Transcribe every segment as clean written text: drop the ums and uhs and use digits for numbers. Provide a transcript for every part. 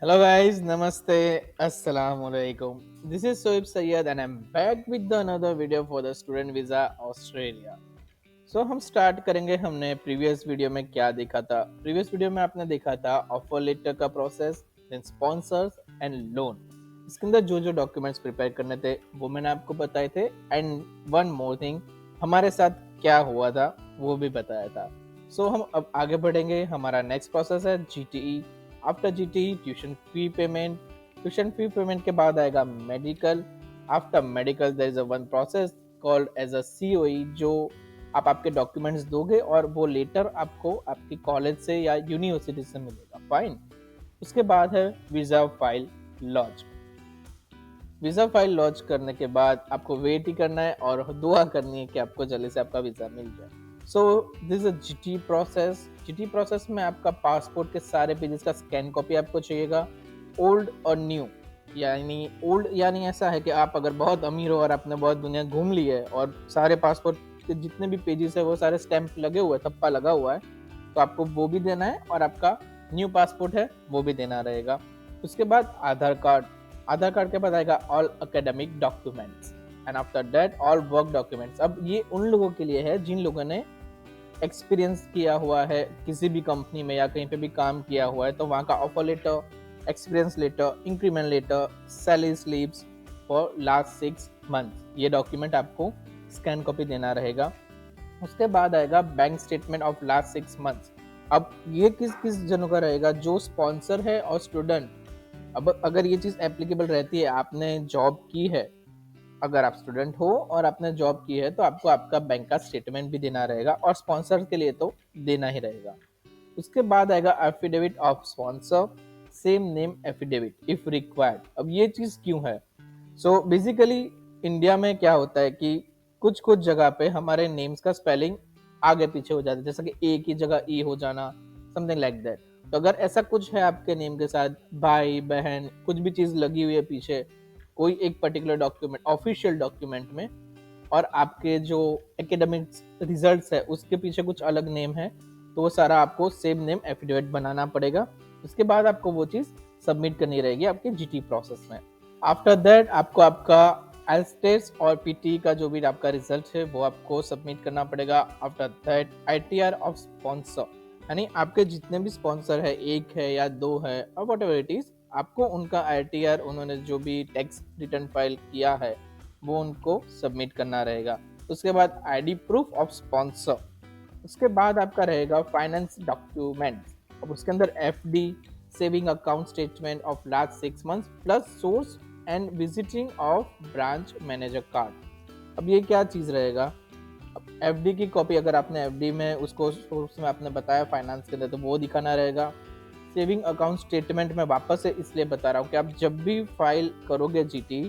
Hello guys, Namaste, Assalamualaikum. This is Soib Sayyed and I'm back with the another video for the student visa Australia. हम start करेंगे। हमने previous video में क्या देखा था? Previous video में आपने देखा था ऑफर लेटर का process, then sponsors and loan. इसके अंदर जो जो डॉक्यूमेंट्स प्रिपेयर करने थे वो मैंने आपको बताए थे एंड वन मोर थिंग, हमारे साथ क्या हुआ था वो भी बताया था। हम अब आगे बढ़ेंगे। हमारा नेक्स्ट प्रोसेस है GTE. After GTE tuition fee payment के बाद आएगा medical. After medical there is a one process called as a COE, जो आप आपके डॉक्यूमेंट्स दोगे और वो लेटर आपको आपकी कॉलेज से या यूनिवर्सिटी से मिलेगा। फाइन। उसके बाद है visa file launch. Visa file launch करने के बाद आपको वेट ही करना है और दुआ करनी है कि आपको जल्दी से आपका वीजा मिल जाए। This is GT process. GT process में आपका पासपोर्ट के सारे पेजेस का स्कैन कॉपी आपको चाहिएगा, ओल्ड और न्यू। यानी ओल्ड यानी ऐसा है कि आप अगर बहुत अमीर हो और आपने बहुत दुनिया घूम ली है और सारे पासपोर्ट के जितने भी पेजेस है वो सारे स्टैंप लगे हुए, थप्पा लगा हुआ है, तो आपको वो भी देना है और आपका न्यू पासपोर्ट है वो भी देना रहेगा। उसके बाद आधार कार्ड। आधार कार्ड के बाद आएगा all academic documents and after that all work documents. अब ये उन लोगों के लिए है जिन लोगों ने एक्सपीरियंस किया हुआ है किसी भी कंपनी में या कहीं पे भी काम किया हुआ है, तो वहाँ का offer letter, experience letter, increment letter, salary slips for last 6 month, ये डॉक्यूमेंट आपको स्कैन कॉपी देना रहेगा। उसके बाद आएगा bank statement of last 6 months. अब ये किस किस जनों का रहेगा? जो स्पॉन्सर है और स्टूडेंट। अब अगर ये चीज़ एप्लीकेबल रहती है, आपने जॉब की है, अगर आप स्टूडेंट हो और आपने जॉब की है तो आपको आपका बैंक का स्टेटमेंट भी देना रहेगा और स्पॉन्सर के लिए तो देना ही रहेगा। उसके बाद आएगा affidavit of sponsor, same name affidavit if required. अब ये चीज़ क्यों है? बेसिकली इंडिया में क्या होता है कि कुछ कुछ जगह पे हमारे नेम्स का स्पेलिंग आगे पीछे हो जाता है, जैसे कि ए की जगह ई हो जाना, समथिंग लाइक दैट। तो अगर ऐसा कुछ है आपके नेम के साथ, भाई बहन कुछ भी चीज़ लगी हुई है पीछे कोई एक पर्टिकुलर डॉक्यूमेंट, ऑफिशियल डॉक्यूमेंट में, और आपके जो एकेडमिक रिजल्ट्स है उसके पीछे कुछ अलग नेम है, तो वो सारा आपको सेम नेम एफिडेविट बनाना पड़ेगा। उसके बाद आपको वो चीज़ सबमिट करनी रहेगी आपके जीटी प्रोसेस में। आफ्टर दैट आपको आपका एल्स्टेस और पीटी का जो भी आपका रिजल्ट है वो आपको सबमिट करना पड़ेगा। After that ITR of sponsor, यानी आपके जितने भी स्पॉन्सर है, एक है या दो है और वट एवर इट इज, आपको उनका आईटीआर, उन्होंने जो भी टैक्स रिटर्न फाइल किया है वो उनको सबमिट करना रहेगा। उसके बाद आईडी प्रूफ ऑफ स्पॉन्सर। उसके बाद आपका रहेगा फाइनेंस डॉक्यूमेंट। अब उसके अंदर FD, saving account statement of last 6 months plus source and visiting of branch manager card. अब ये क्या चीज़ रहेगा? एफडी की कॉपी, अगर आपने एफडी में उसको सोर्स में आपने बताया फाइनेंस के अंदर, तो वो दिखाना रहेगा। सेविंग अकाउंट स्टेटमेंट में वापस से इसलिए बता रहा हूँ कि आप जब भी फाइल करोगे जीटी,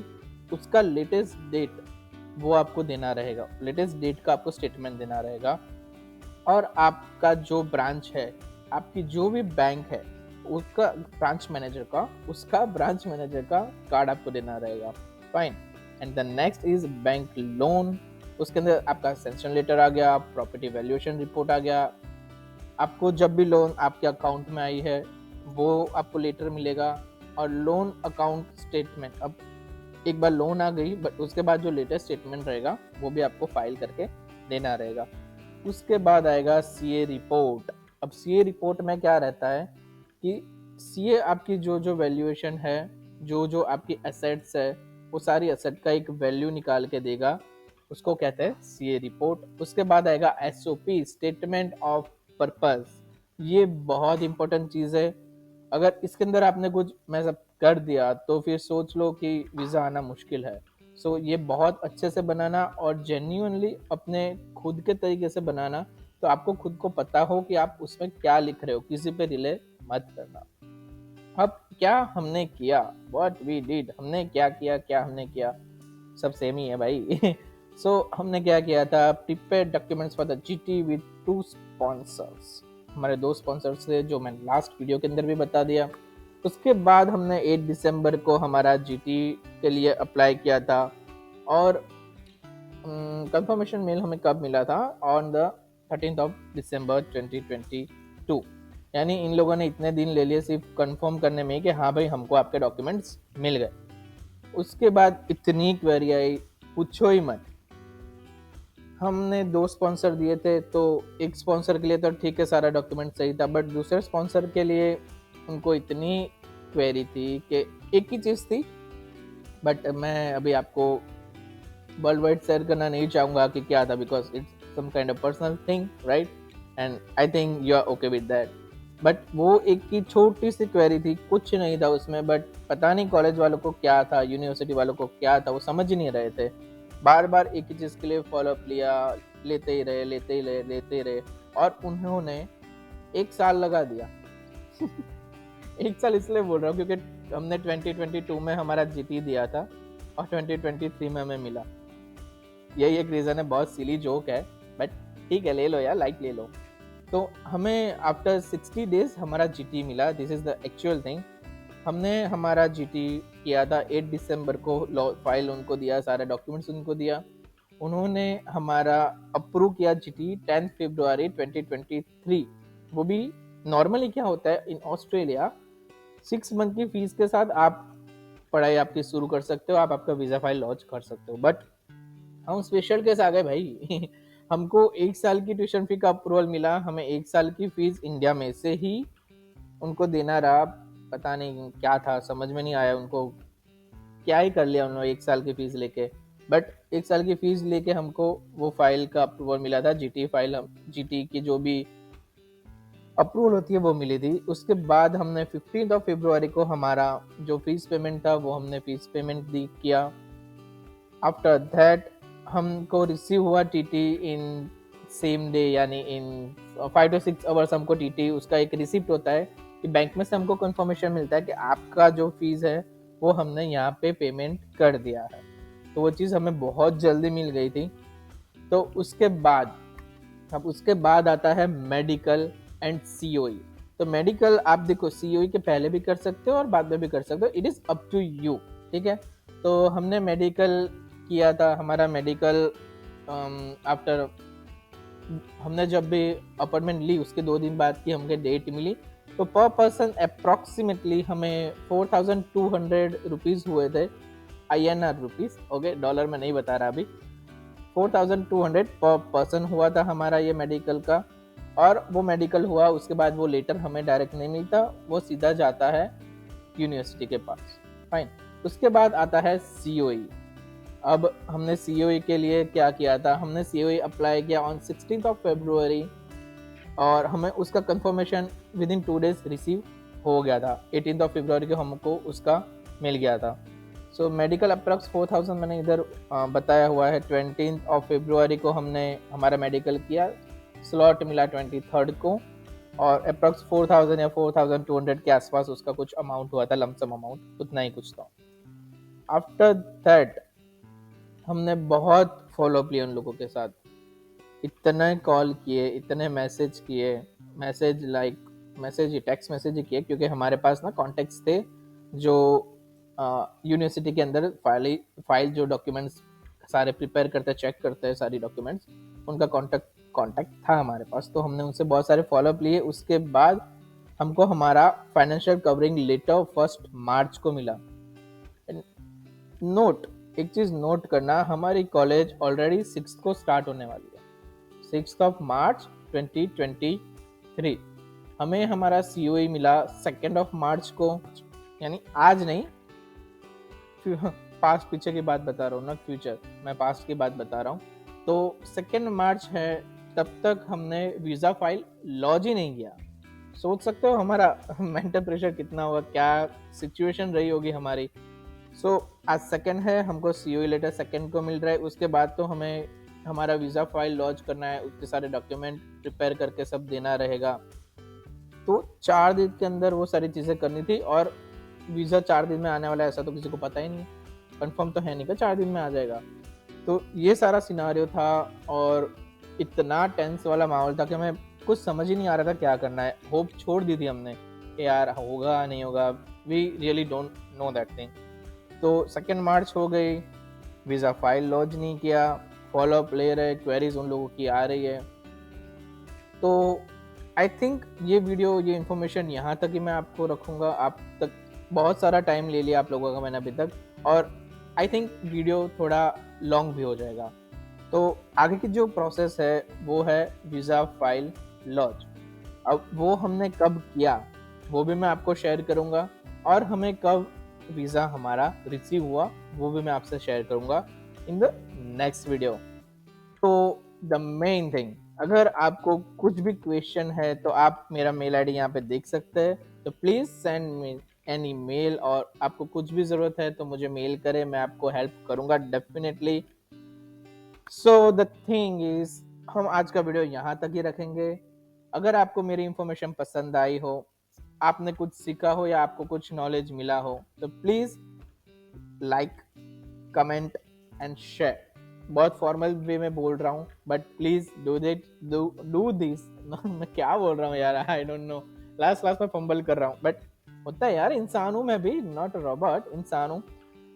उसका लेटेस्ट डेट वो आपको देना रहेगा, लेटेस्ट डेट का आपको स्टेटमेंट देना रहेगा। और आपका जो ब्रांच है, आपकी जो भी बैंक है, उसका ब्रांच मैनेजर का, उसका ब्रांच मैनेजर का कार्ड आपको देना रहेगा। Fine. And the next is bank loan. उसके अंदर आपका सैंक्शन लेटर आ गया, प्रॉपर्टी वैल्यूएशन रिपोर्ट आ गया। आपको जब भी लोन आपके अकाउंट में आई है वो आपको लेटर मिलेगा, और लोन अकाउंट स्टेटमेंट। अब एक बार लोन आ गई, बट उसके बाद जो लेटेस्ट स्टेटमेंट रहेगा वो भी आपको फाइल करके देना रहेगा। उसके बाद आएगा सीए रिपोर्ट। अब सीए रिपोर्ट में क्या रहता है कि सीए आपकी जो जो वैल्यूएशन है, जो जो आपकी एसेट्स है, वो सारी एसेट का एक वैल्यू निकाल के देगा, उसको कहते हैं सीए रिपोर्ट। उसके बाद आएगा एसओपी, स्टेटमेंट ऑफ पर्पस। ये बहुत इंपॉर्टेंट चीज़ है। अगर इसके अंदर आपने कुछ मैं सब कर दिया तो फिर सोच लो कि वीज़ा आना मुश्किल है। ये बहुत अच्छे से बनाना और जेन्युइनली अपने खुद के तरीके से बनाना, तो आपको खुद को पता हो कि आप उसमें क्या लिख रहे हो, किसी पे रिले मत करना। अब क्या हमने किया, व्हाट वी डिड, हमने क्या किया, क्या हमने किया, सब सेम ही है भाई। हमने क्या किया था? Prepare documents for the GT with 2 sponsors. हमारे 2 स्पॉन्सर्स थे जो मैंने लास्ट वीडियो के अंदर भी बता दिया। उसके बाद हमने 8 दिसंबर को हमारा जीटी के लिए अप्लाई किया था, और कंफर्मेशन मेल हमें कब मिला था? On the 13th of December 2022। यानी इन लोगों ने इतने दिन ले लिए सिर्फ कंफर्म करने में कि हाँ भाई हमको आपके डॉक्यूमेंट्स मिल गए। उसके बाद इतनी क्वेरी आई, पूछो ही मत। हमने 2 स्पॉन्सर दिए थे, तो एक स्पॉन्सर के लिए तो ठीक है सारा डॉक्यूमेंट सही था, बट दूसरे स्पॉन्सर के लिए उनको इतनी क्वेरी थी कि एक ही चीज़ थी, बट मैं अभी आपको वर्ल्ड वाइड शेयर करना नहीं चाहूँगा कि क्या था, because it's some kind of personal thing, right, and I think you are okay with that. But वो एक की छोटी सी क्वेरी थी, कुछ नहीं था उसमें, बट पता नहीं कॉलेज वालों को क्या था, यूनिवर्सिटी वालों को क्या था, वो समझ ही नहीं रहे थे। बार बार एक ही चीज़ के लिए फॉलोअप लिया, लेते ही रहे, लेते ही रहे, लेते ही रहे, और उन्होंने 1 साल लगा दिया। 1 साल इसलिए बोल रहा हूँ क्योंकि हमने 2022 में हमारा जीटी दिया था और 2023 में हमें मिला। यही एक रीज़न है, बहुत सिली जोक है, बट ठीक है, ले लो यार, लाइक ले लो। तो हमें आफ्टर 60 डेज हमारा जीटी मिला, this is the actual thing. हमने हमारा जीटी किया था 8 दिसंबर को, फाइल उनको दिया, सारे डॉक्यूमेंट्स उनको दिया, उन्होंने हमारा अप्रूव किया जीटी 10 फरवरी 2023। वो भी नॉर्मली क्या होता है इन ऑस्ट्रेलिया, 6 मंथ की फीस के साथ आप पढ़ाई आपकी शुरू कर सकते हो, आप आपका वीज़ा फाइल लॉन्च कर सकते हो। बट हम स्पेशल केस आ गए भाई। हमको 1 साल की ट्यूशन फी का अप्रूवल मिला, हमें 1 साल की फीस इंडिया में से ही उनको देना रहा। पता नहीं क्या था, समझ में नहीं आया उनको, क्या ही कर लिया उन्होंने 1 साल की फीस लेके। बट 1 साल की फीस लेके हमको वो फाइल का अप्रूवल मिला था, जीटी फाइल, हम जीटी की जो भी अप्रूवल होती है वो मिली थी। उसके बाद हमने 15 फरवरी को हमारा जो फीस पेमेंट था वो हमने फीस पेमेंट दी किया। आफ्टर दैट हमको रिसीव हुआ टीटी इन सेम डे, यानी इन 5 to 6 आवर्स हमको टीटी, उसका एक रिसिप्ट होता है कि बैंक में से हमको कंफर्मेशन मिलता है कि आपका जो फीस है वो हमने यहाँ पे पेमेंट कर दिया है। तो वो चीज़ हमें बहुत जल्दी मिल गई थी। तो उसके बाद, अब उसके बाद आता है मेडिकल एंड सीओई। तो मेडिकल आप देखो, सीओई के पहले भी कर सकते हो और बाद में भी कर सकते हो, it is up to you, ठीक है। तो हमने मेडिकल किया था, हमारा मेडिकल आफ्टर हमने जब भी अपॉइंटमेंट ली उसके 2 दिन बाद की हमको डेट मिली, तो पर पर्सन अप्रॉक्सीमेटली हमें 4200 रुपीज़ हुए थे, INR रुपीज़, ओके, डॉलर में नहीं बता रहा अभी। 4200 पर पर्सन हुआ था हमारा ये मेडिकल का। और वो मेडिकल हुआ, उसके बाद वो लेटर हमें डायरेक्ट नहीं मिलता, वो सीधा जाता है यूनिवर्सिटी के पास, फाइन। उसके बाद आता है सीओई। अब हमने सीओई के लिए क्या किया था, हमने सीओई अप्लाई किया ऑन 16 फरवरी, और हमें उसका confirmation with in 2 days receive हो गया था। 18 फरवरी को हमको उसका मिल गया था। सो मेडिकल अप्रॉक्स 4000 मैंने इधर बताया हुआ है। 20 फरवरी को हमने हमारा मेडिकल किया, स्लॉट मिला 23 को, और अप्रॉक्स 4000 या 4200 के आसपास उसका कुछ अमाउंट हुआ था, लमसम अमाउंट, उतना ही कुछ था। आफ्टर दैट हमने बहुत फॉलोअप लिया उन लोगों के साथ, इतने कॉल किए, इतने मैसेज किए, मैसेज ही, टेक्स्ट मैसेज ही किए, क्योंकि हमारे पास ना कॉन्टेक्ट्स थे जो यूनिवर्सिटी के अंदर फाइल जो डॉक्यूमेंट्स सारे प्रिपेयर करते, चेक करते हैं सारी डॉक्यूमेंट्स, उनका कॉन्टैक्ट था हमारे पास। तो हमने उनसे बहुत सारे फॉलोअप लिए। उसके बाद हमको हमारा फाइनेंशियल कवरिंग लेटर 1 मार्च को मिला। नोट, एक चीज़ नोट करना, हमारी कॉलेज ऑलरेडी 6 को स्टार्ट होने वाली है, 6 मार्च 2023। हमें हमारा COE मिला 2 मार्च को, यानी आज नहीं, पास्ट पीछे की बात बता रहा हूँ ना, फ्यूचर, मैं पास्ट की बात बता रहा हूँ। तो 2 मार्च है, तब तक हमने वीज़ा फाइल लॉन्च ही नहीं किया। सोच सकते हो हमारा मेंटल प्रेशर कितना होगा, क्या सिचुएशन रही होगी हमारी। सो आज 2 है, हमको COE लेटर 2 को मिल रहा है। उसके बाद तो हमें हमारा वीज़ा फाइल लॉन्च करना है, उसके सारे डॉक्यूमेंट प्रिपेयर करके सब देना रहेगा। तो 4 दिन के अंदर वो सारी चीज़ें करनी थी, और वीज़ा 4 दिन में आने वाला है ऐसा तो किसी को पता ही नहीं, कंफर्म तो है नहीं कि 4 दिन में आ जाएगा। तो ये सारा सिनारियो था, और इतना टेंस वाला माहौल था कि हमें कुछ समझ ही नहीं आ रहा था क्या करना है। होप छोड़ दी थी हमने कि यार होगा नहीं होगा, we really don't know that thing. तो 2 मार्च हो गई, वीज़ा फाइल लॉन्च नहीं किया, फॉलोअप ले रहे, क्वेरीज उन लोगों की आ रही है। तो आई थिंक ये वीडियो, ये इन्फॉर्मेशन यहाँ तक ही मैं आपको रखूँगा। आप तक बहुत सारा टाइम ले लिया आप लोगों का मैंने अभी तक, और आई थिंक वीडियो थोड़ा लॉन्ग भी हो जाएगा। तो आगे की जो प्रोसेस है वो है वीज़ा फाइल लॉन्च। अब वो हमने कब किया वो भी मैं आपको शेयर करूँगा, और हमें कब वीज़ा हमारा रिसीव हुआ वो भी मैं आपसे शेयर करूँगा इन द नेक्स्ट वीडियो। तो द मेन थिंग, अगर आपको कुछ भी क्वेश्चन है तो आप मेरा मेल आईडी यहाँ पे देख सकते हैं, तो please send me any mail, और आपको कुछ भी ज़रूरत है तो मुझे मेल करें, मैं आपको हेल्प करूँगा definitely. So the thing is, हम आज का वीडियो यहाँ तक ही रखेंगे। अगर आपको मेरी इंफॉर्मेशन पसंद आई हो, आपने कुछ सीखा हो या आपको कुछ नॉलेज मिला हो, तो please like, comment and share. बहुत फॉर्मल वे में बोल रहा हूँ, बट प्लीज डू दिस। मैं क्या बोल रहा हूँ यार, I don't know. Last class में फंबल कर रहा हूँ, बट होता है यार, इंसान हूँ मैं भी, नॉट रोबोट, इंसान हूँ।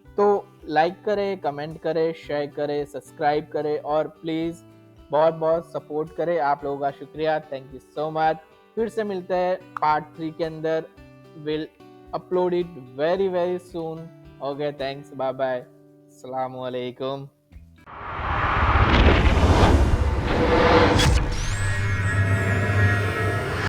तो लाइक करें, कमेंट करें, शेयर करें, सब्सक्राइब करें, और प्लीज बहुत बहुत सपोर्ट करें। आप लोगों का शुक्रिया, थैंक यू सो मच। फिर से मिलते हैं पार्ट 3 के अंदर, will upload it very very soon. Okay, thanks, bye bye, अस्सलाम वालेकुम।